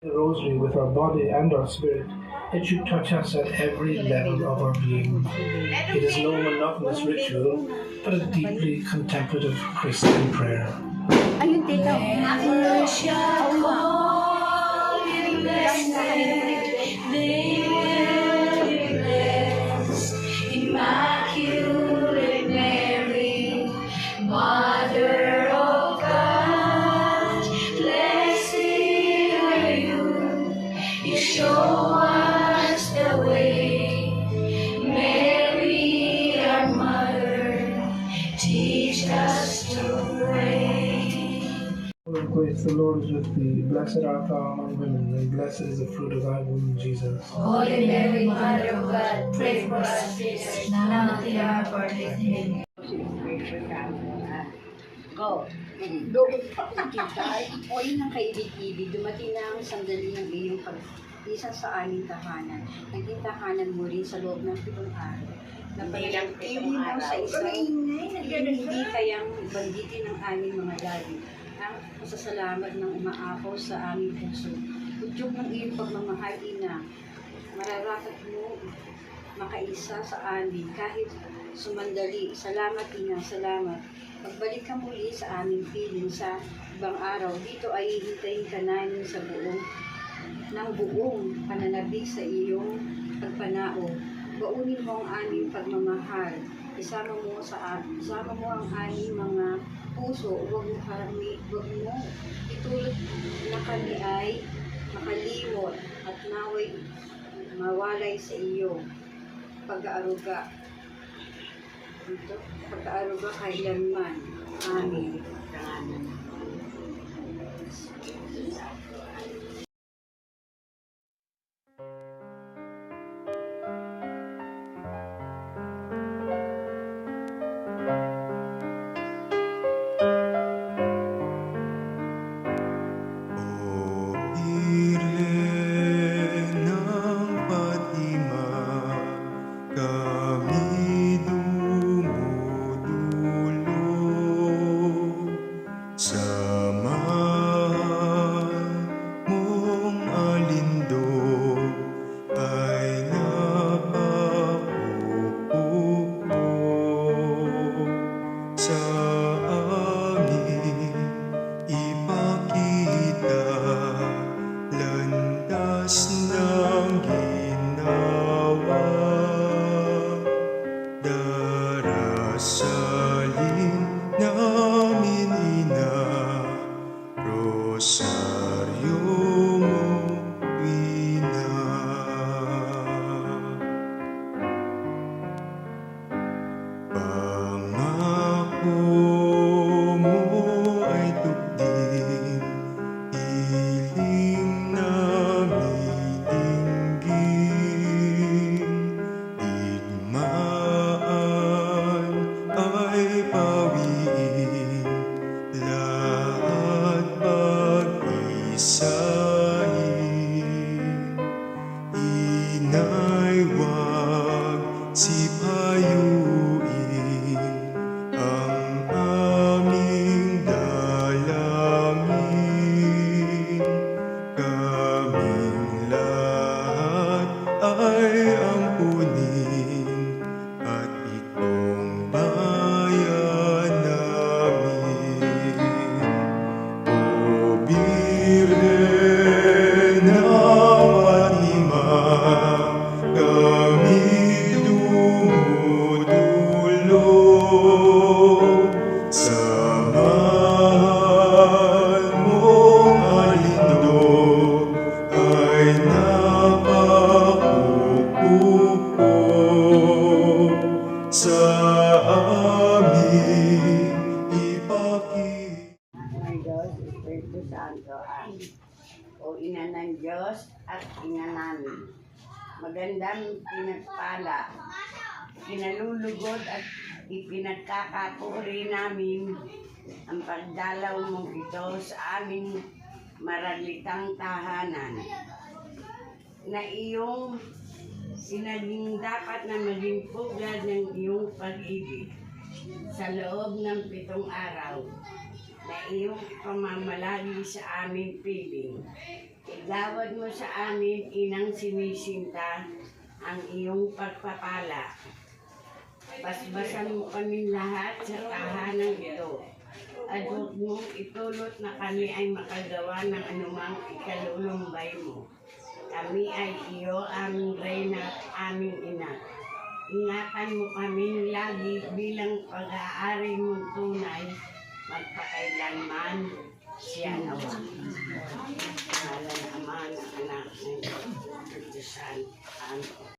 The rosary with our body and our spirit, it should touch us at every level of our being. It is no monotonous ritual, but a deeply contemplative Christian prayer. Ayun, tita. Immaculate Mary, Mother of God, blessed are you. You show us the way. Mary, our Mother, teach us to pray. Praise the Lord is with thee. Blessed art thou among women, and blessed is the fruit of thy womb, Jesus. Holy Mary, Mother of God, pray for us sinners, now and at the hour of our death. Amen. Go. O yun ang kaibig-ibig, dumating na ang sandali ng iyong pag-isa sa aming tahanan. Naging tahanan mo rin sa loob ng 7 araw. Napalagpili mo sa isang hindi kayang banditin ng aming mga labi. Ang pasasalamat ng umaapaw sa aming puso. Udyok ng iyong pagmamahal, Ina. Mararapat mo makaisa sa amin kahit sumandali. Salamat, Ina. Salamat. Magbalik ka muli sa aming piling sa ibang araw. Dito ay hihintayin ka namin sa buong pananabik sa iyong pagpanao. Baunin mo ang aming pagmamahal. Isama mo ang aming mga puso. Huwag mo itulot na kami ay makalimot at naway mawalay sa iyo. Pag-aaruga kailanman. Amen. O Ina ng Diyos at Ina namin. Magandang pinagpala, kinalulugod at ipinagkakapuri namin ang pagdalaw mong ito sa aming maralitang tahanan na iyong sinaging dapat na maging pugad ng iyong pag-ibig sa loob ng 7 araw na iyong pamamalagi sa aming piling. Igawad mo sa amin, inang sinisinta, ang iyong pagpapala. Basbasan mo kami lahat sa tahanan ito. At huwag mong itulot na kami ay makagawa ng anumang ikalulumbay mo. Kami ay iyo, aming reyna at aming ina. Ingatan mo kami lagi bilang pag-aari mong tunay, magpakailanman siya nawa. Ngalan ng Ama, ng Anak, ng Espiritu Santo. Amen.